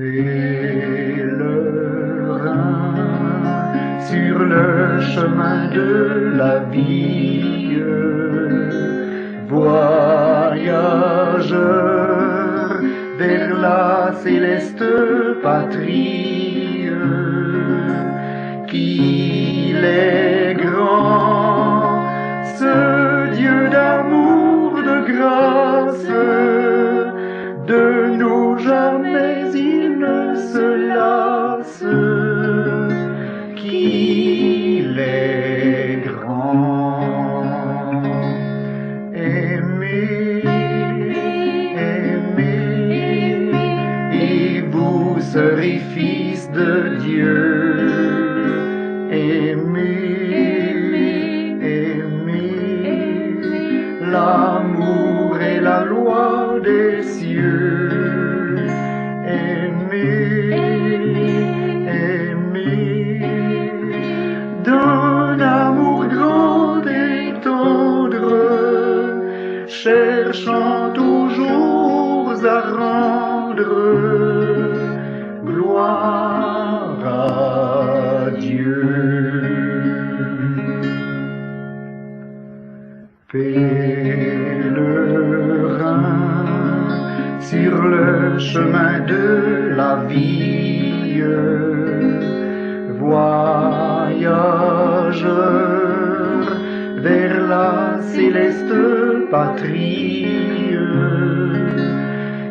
Pèlerin sur le chemin de la vie, voyageur vers la céleste patrie, qu'il est grand, ce Dieu d'amour, de grâce, de nous jamais il ne se lasse, qu'il est grand. Aimez, aimez, et vous serez fils de Dieu. Aimez, aimez, l'amour est la loi des cieux. Aimez, aimez, d'un amour grand et tendre, cherchant toujours à rendre gloire à Dieu. Pèlerin sur le chemin de la vie, voyageur vers la céleste patrie,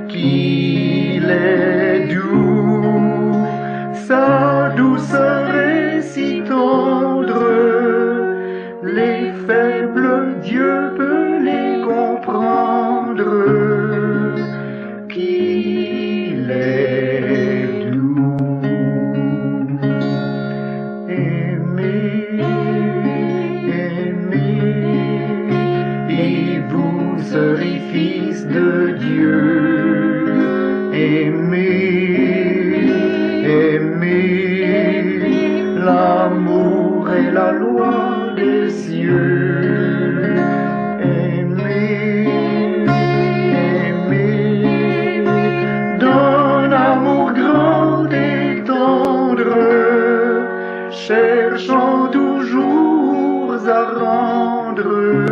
qu'il est doux, sa douceur est si tendre, les faibles Dieu peut les comprendre, qu'il est doux. Aimez, aimez, et vous serez fils de Dieu. Aimez, aimez, l'amour est la loi des cieux. Aimez, aimez, d'un amour grand et tendre, cherchant toujours à rendre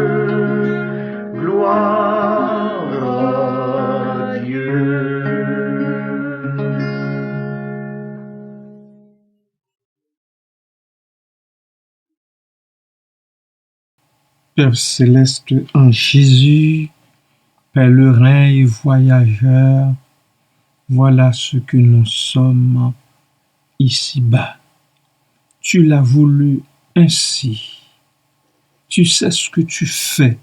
gloire à Dieu. Père céleste, en Jésus, pèlerin et voyageur, voilà ce que nous sommes ici-bas. Tu l'as voulu ainsi. Tu sais ce que tu fais.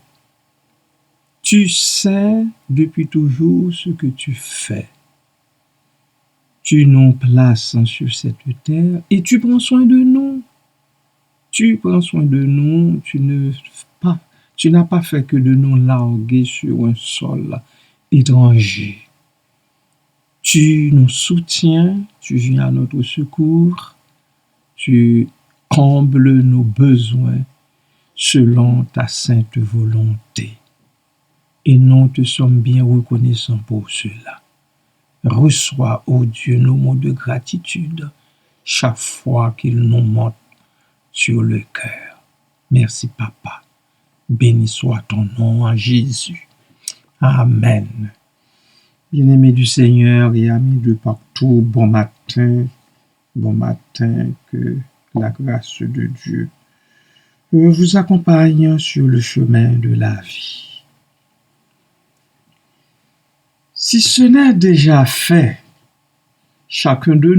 Tu sais depuis toujours ce que tu fais. Tu nous places sur cette terre et tu prends soin de nous. Tu prends soin de nous, tu n'as pas fait que de nous larguer sur un sol étranger. Tu nous soutiens, tu viens à notre secours, tu combles nos besoins selon ta sainte volonté. Et nous te sommes bien reconnaissants pour cela. Reçois, ô Dieu, nos mots de gratitude chaque fois qu'ils nous montent sur le cœur. Merci, Papa. Béni soit ton nom en Jésus. Amen. Bien-aimés du Seigneur et amis de partout, bon matin, que la grâce de Dieu vous accompagne sur le chemin de la vie. Si ce n'est déjà fait, chacune de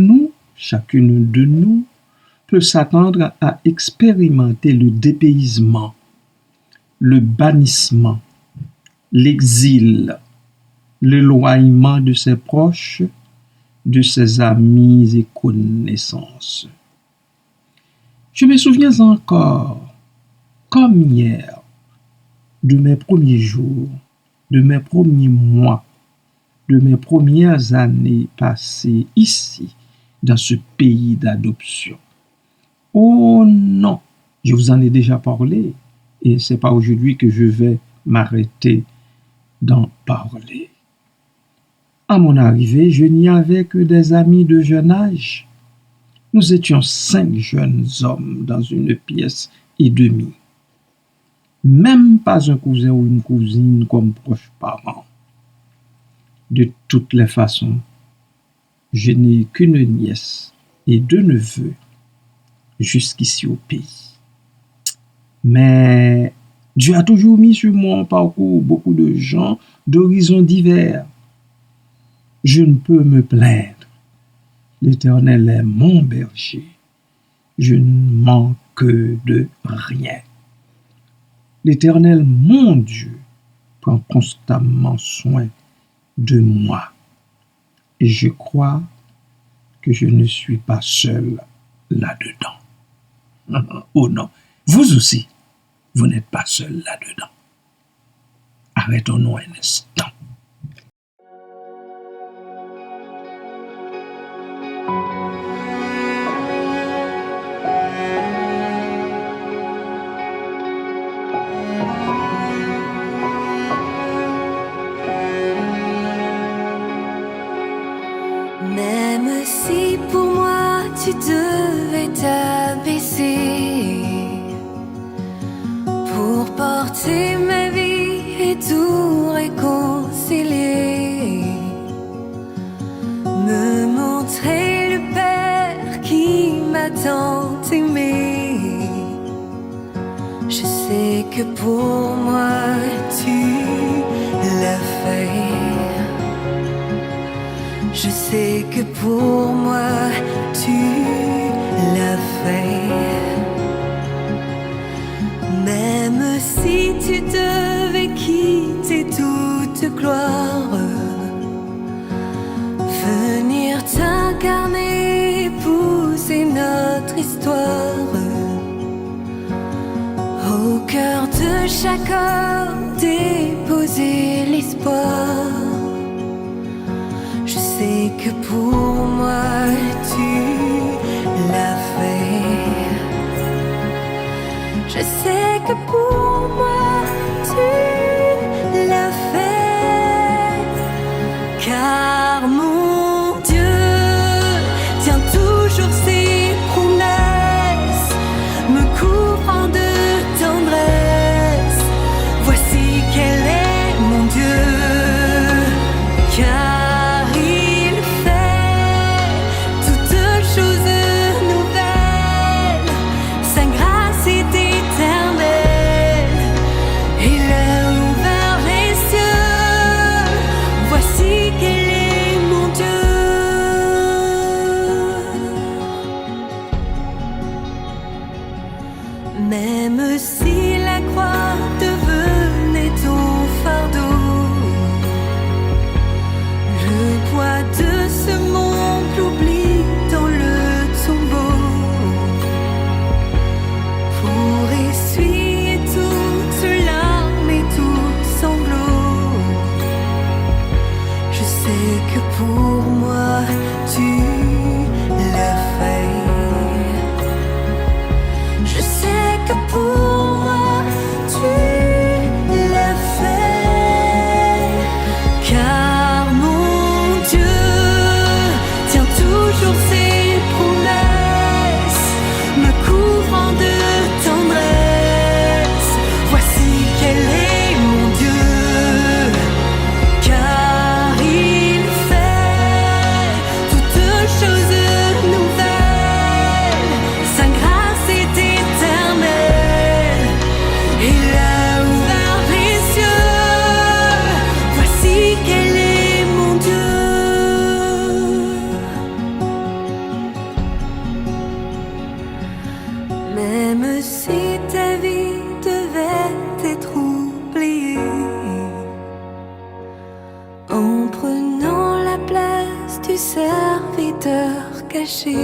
nous peut s'attendre à expérimenter le dépaysement, le bannissement, l'exil, l'éloignement de ses proches, de ses amis et connaissances. Je me souviens encore, comme hier, de mes premiers jours, de mes premiers mois, de mes premières années passées ici, dans ce pays d'adoption. Oh non, je vous en ai déjà parlé et c'est pas aujourd'hui que je vais m'arrêter d'en parler. À mon arrivée, je n'y avais que des amis de jeune âge. Nous étions 5 jeunes hommes dans une pièce et demie. Même pas un cousin ou une cousine comme proche parent. De toutes les façons, je n'ai qu'une nièce et 2 neveux jusqu'ici au pays. Mais Dieu a toujours mis sur mon parcours beaucoup de gens d'horizons divers. Je ne peux me plaindre. L'Éternel est mon berger. Je ne manque de rien. L'Éternel, mon Dieu, prend constamment soin de moi. Et je crois que je ne suis pas seul là-dedans. Oh non, vous aussi, vous n'êtes pas seul là-dedans. Arrêtons-nous un instant. Même si pour moi tu devais t'abaisser pour porter ma vie et tout réconcilier, me montrer le Père qui m'a tant aimé, je sais que pour moi tu l'as fait. Je sais que pour moi tu l'as fait. Même si tu devais quitter toute gloire, venir t'incarner, épouser notre histoire, au cœur de chaque homme déposer l'espoir. Je sais que pour moi tu l'as fait. Je sais que pour moi tu l'as fait. Car mon Dieu tient toujours ses promesses, me couvrant de tendresse. Voici quel est mon Dieu. Car même si la croix devenait ton fardeau, le poids de ce monde l'oublie dans le tombeau, pour essuyer toutes larmes et tout sanglot. Je sais que pour moi tu l'as fait. Je sais que pour moi tu l'as fait. Car mon Dieu tient toujours ses promesses, me couvrant de tendresse. Voici quel est mon Dieu. Car il fait toutes choses nouvelles, sa grâce est éternelle. Il a ouvert les cieux, voici quel est mon Dieu. Même si ta vie devait être oubliée, en prenant la place du serviteur caché,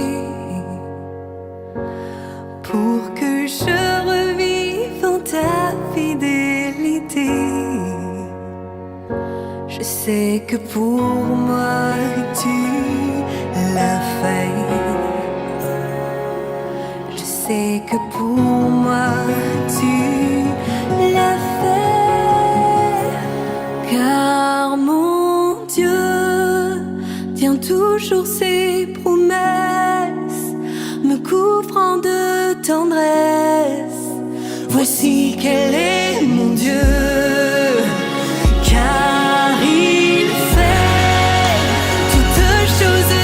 pour que je revive en ta fidélité. Je sais que pour moi tu l'as fait. Je sais que pour moi tu l'as fait. Car mon Dieu toujours ses promesses, me couvrant de tendresse. Voici quel est mon Dieu, car il fait toutes choses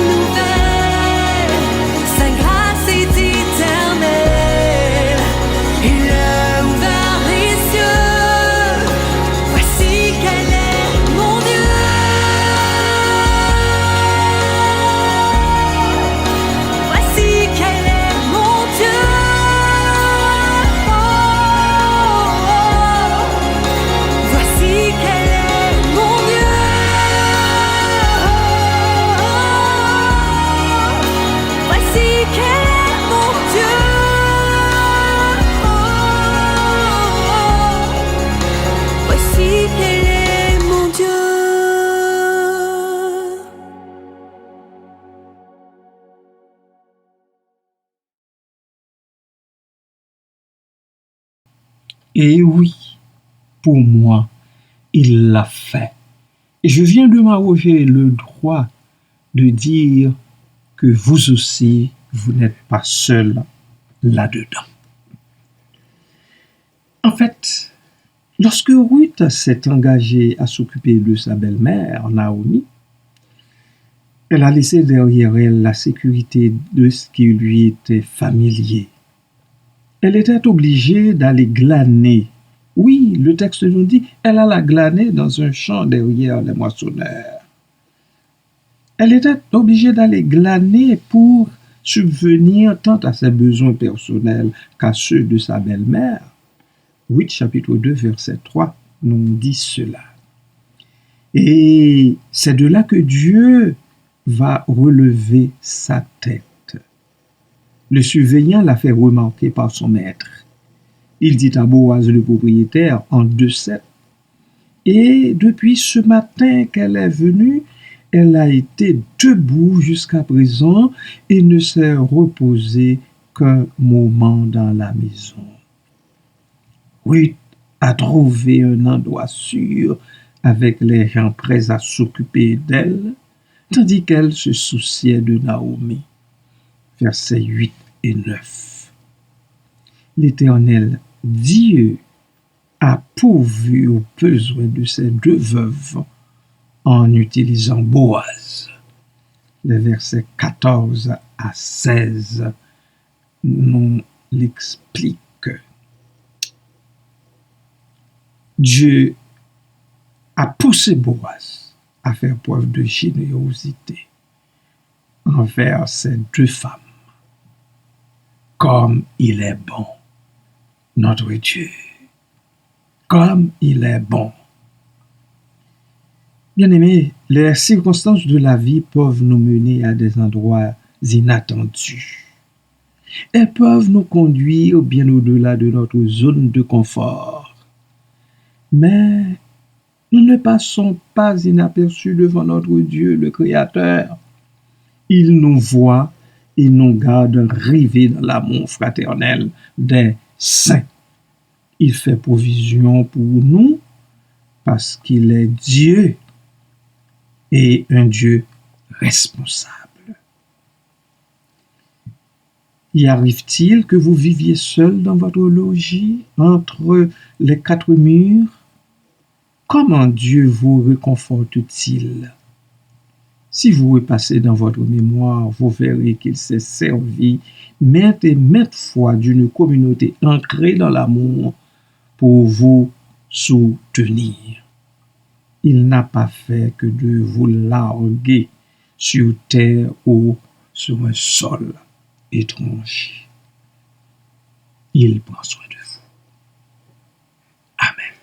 nouvelles. Sa grâce est éternelle, il a ouvert les cieux. Voici quel est mon Dieu. Voici quel est mon Dieu. Voici quel est mon Dieu. Voici quel est mon Dieu. Voici quel est mon Dieu. Et oui, pour moi, il l'a fait. Et je viens de m'arroger le droit de dire que vous aussi, vous n'êtes pas seul là-dedans. En fait, lorsque Ruth s'est engagée à s'occuper de sa belle-mère, Naomi, elle a laissé derrière elle la sécurité de ce qui lui était familier. Elle était obligée d'aller glaner. Oui, le texte nous dit, elle alla glaner dans un champ derrière les moissonneurs. Elle était obligée d'aller glaner pour subvenir tant à ses besoins personnels qu'à ceux de sa belle-mère. 8 chapitre 2, verset 3 nous dit cela. Et c'est de là que Dieu va relever sa tête. Le surveillant l'a fait remarquer par son maître. Il dit à Boaz le propriétaire en 2:7. Et depuis ce matin qu'elle est venue, elle a été debout jusqu'à présent et ne s'est reposée qu'un moment dans la maison. Ruth a trouvé un endroit sûr avec les gens prêts à s'occuper d'elle, tandis qu'elle se souciait de Naomi. Versets 8 et 9. L'Éternel, Dieu, a pourvu aux besoins de ces deux veuves en utilisant Boaz. Les versets 14 à 16 nous l'expliquent. Dieu a poussé Boaz à faire preuve de générosité envers ces deux femmes. Comme il est bon, notre Dieu, comme il est bon. Bien-aimés, les circonstances de la vie peuvent nous mener à des endroits inattendus. Elles peuvent nous conduire bien au-delà de notre zone de confort. Mais nous ne passons pas inaperçus devant notre Dieu, le Créateur. Il nous voit et nous garde rivés dans l'amour fraternel des saints. Il fait provision pour nous parce qu'il est Dieu et un Dieu responsable. Y arrive-t-il que vous viviez seul dans votre logis, entre les quatre murs? Comment Dieu vous réconforte-t-il? Si vous repassez dans votre mémoire, vous verrez qu'il s'est servi maintes et maintes fois d'une communauté ancrée dans l'amour pour vous soutenir. Il n'a pas fait que de vous larguer sur terre ou sur un sol étranger. Il prend soin de vous. Amen.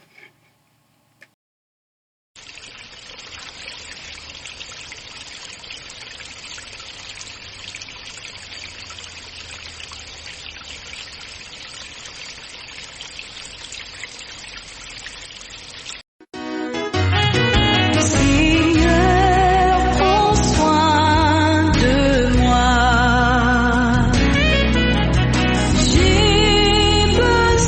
J'ai besoin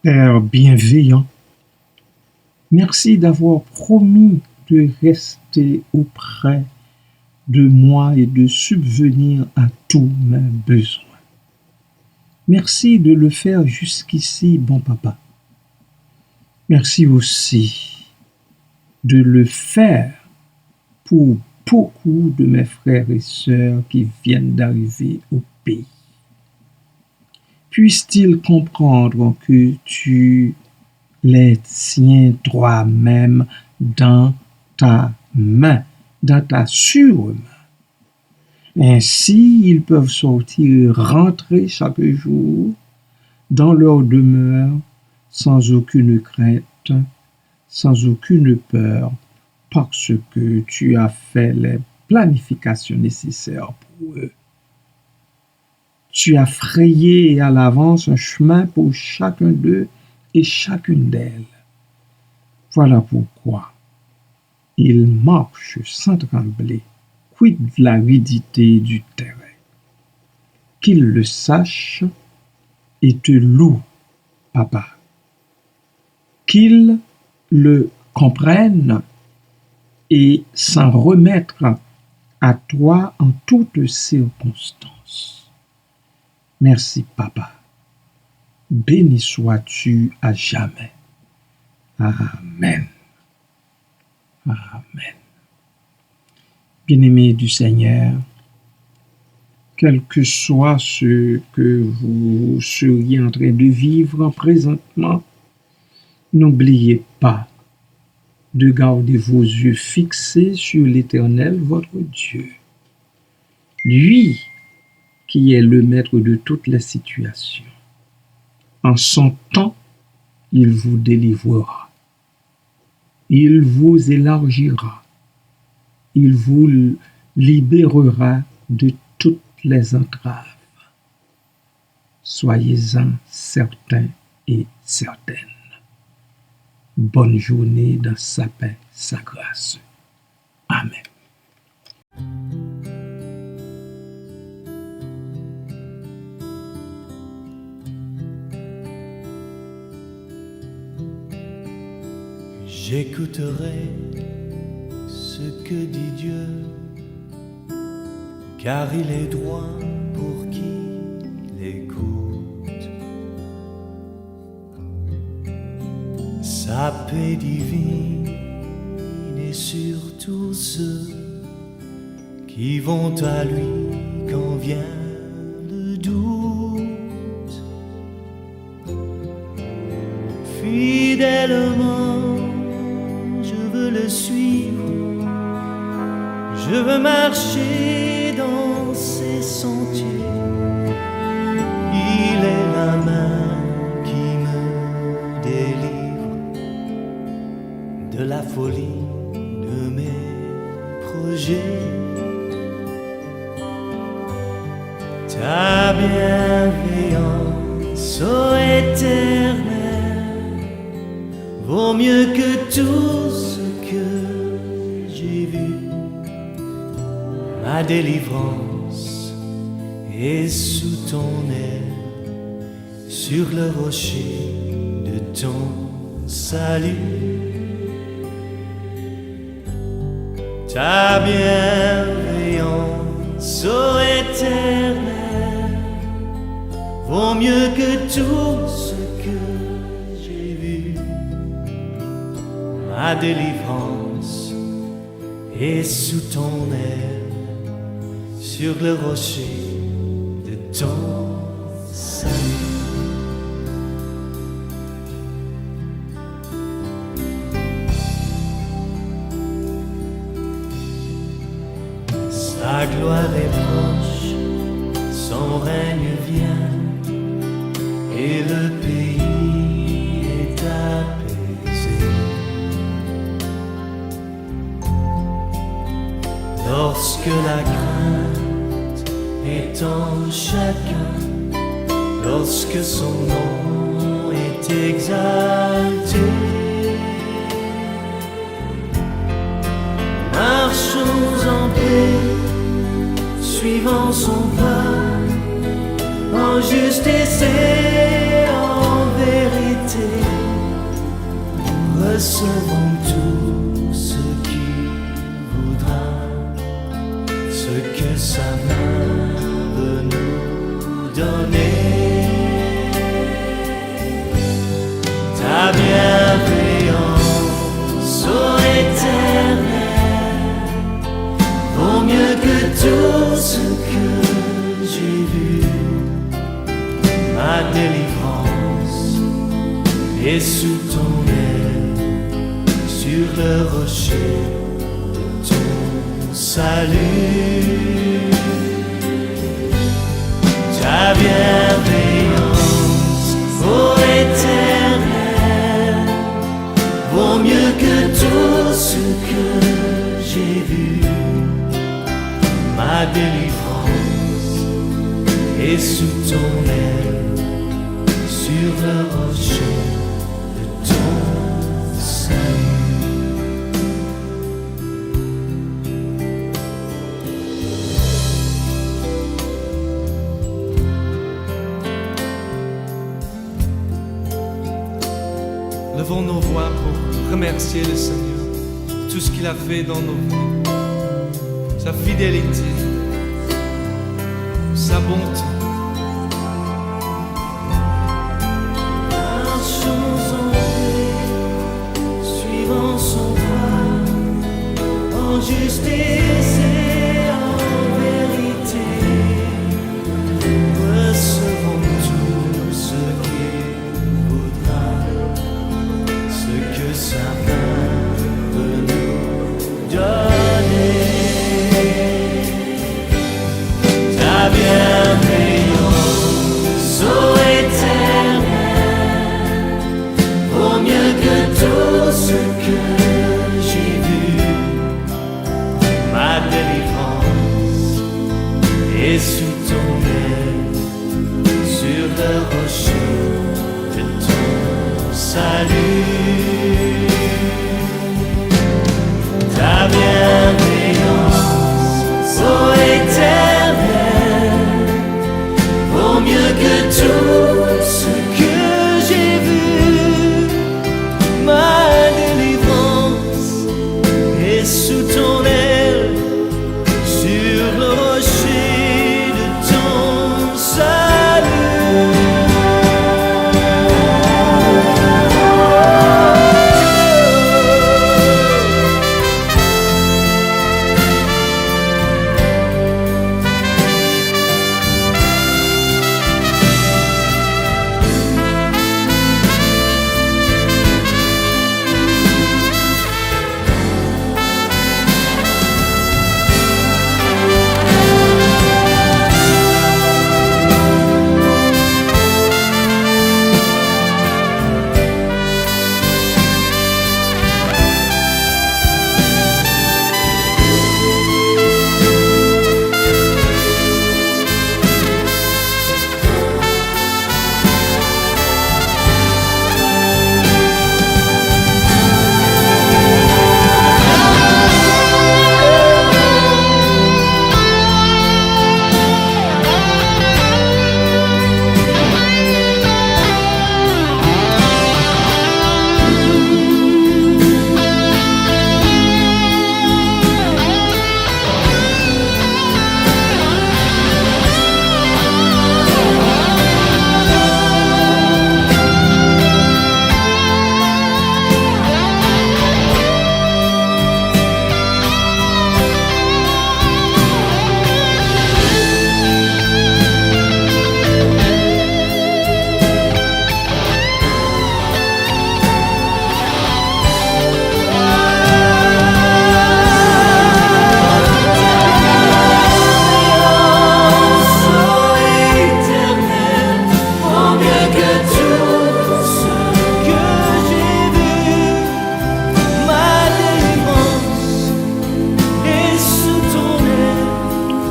Père bienveillant, merci d'avoir promis de rester auprès de moi et de subvenir à tous mes besoins. Merci de le faire jusqu'ici, bon papa. Merci aussi de le faire pour beaucoup de mes frères et sœurs qui viennent d'arriver au pays. Puissent-ils comprendre que tu les tiens toi-même dans ta main, dans ta surmain. Ainsi, ils peuvent sortir, rentrer chaque jour dans leur demeure sans aucune crainte, sans aucune peur, parce que tu as fait les planifications nécessaires pour eux. Tu as frayé à l'avance un chemin pour chacun d'eux et chacune d'elles. Voilà pourquoi ils marchent sans trembler, quid de l'aridité du terrain. Qu'ils le sachent et te louent, papa. Qu'ils le comprennent et s'en remettre à toi en toutes circonstances. Merci, papa. Béni sois-tu à jamais. Amen. Amen. Bien-aimés du Seigneur, quel que soit ce que vous seriez en train de vivre présentement, n'oubliez pas de garder vos yeux fixés sur l'Éternel, votre Dieu. Lui qui est le maître de toutes les situations. En son temps, il vous délivrera. Il vous élargira. Il vous libérera de toutes les entraves. Soyez-en certains et certaines. Bonne journée dans sa paix, sa grâce. Amen. J'écouterai ce que dit Dieu, car il est droit pour qui l'écoute. Sa paix divine est sur tous ceux qui vont à lui quand vient le doute. Fidèlement le suivre, je veux marcher dans ses sentiers. Il est la main qui me délivre de la folie de mes projets. Ta bienveillance, ô Éternel, vaut mieux que tout ce que j'ai vu. Ma délivrance est sous ton aile, sur le rocher de ton salut. Ta bienveillance, ô Éternel, vaut mieux que tout ce que j'ai vu. Ma délivrance est sous ton aile, sur le rocher de ton salut. Sa gloire est proche, son règne vient, et le pays est apaisé. Lorsque la crainte est en chacun, lorsque son nom est exalté, marchons en paix, suivant son plan, en justice et en vérité. recevons tout ce qu'il voudra, ce que sa main veut nous donner. Ta bienveillance, ô Éternel, vaut mieux que tout ce que j'ai vu. Ma délivrance est sous ton aile, sur le rocher de ton salut. Ta bienveillance, ô Éternel, vaut mieux que tout ce que j'ai vu. Ma délivrance est sous ton aile, sur le rocher de ton salut. Levons nos voix pour remercier le Seigneur pour tout ce qu'il a fait dans nos vies, sa fidélité, sa bonté. Marchons en paix, suivant son voie, en justice et en vérité. Recevons tout ce qu'il voudra, ce que sa main veut nous donner. Ta bienveillance, ô Éternel, vaut mieux que tout ce que j'ai vu. Ma délivrance est sous ton aile, sur le rocher de ton salut. Ta bienveillance, ô Éternel, vaut mieux que tout ce que j'ai vu. Ma délivrance est sous ton aile, sur le rocher de ton salut.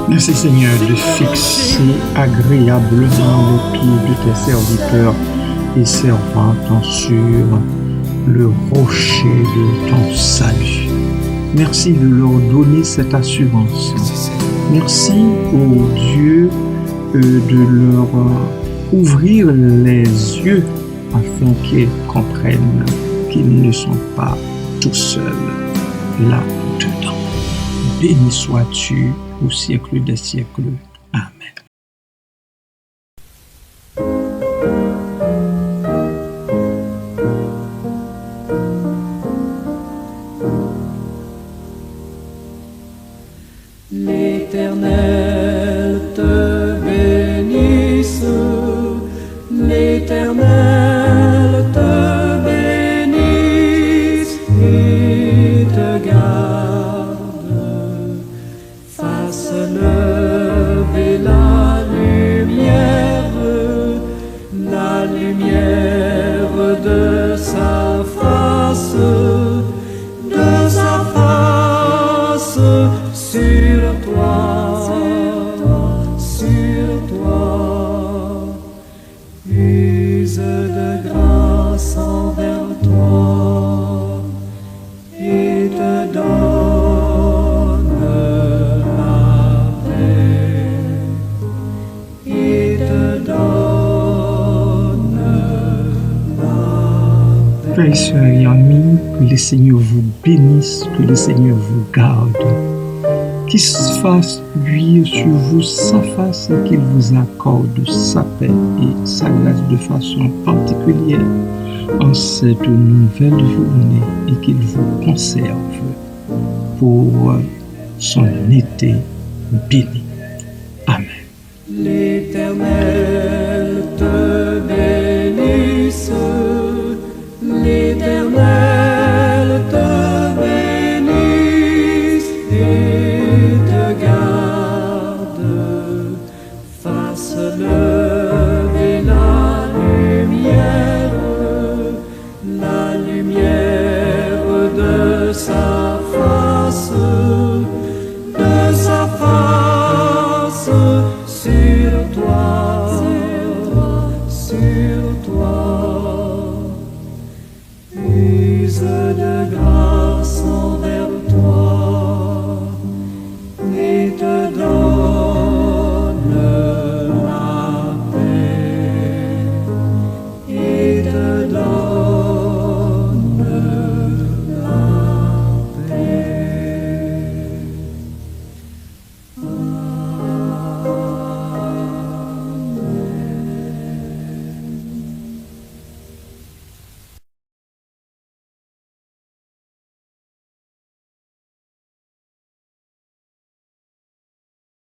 Merci Seigneur de fixer agréablement l'autour de tes serviteurs et servantes sur le rocher de ton salut. Merci de leur donner cette assurance. Merci, ô Dieu, de leur ouvrir les yeux afin qu'ils comprennent qu'ils ne sont pas tout seuls là-dedans. Béni sois-tu au siècle des siècles. Amen. L'Éternel te bénisse, l'Éternel te bénisse et te garde, fasse lever la lumière de sa face sur toi, use de grâce envers toi et te donne la paix, et te donne la paix. Frères et sœurs et amis, que le Seigneur vous bénisse, que le Seigneur vous garde, qu'il fasse luire sur vous sa face et qu'il vous accorde sa paix et sa grâce de façon particulière en cette nouvelle journée et qu'il vous conserve pour son été béni. Amen. L'Éternel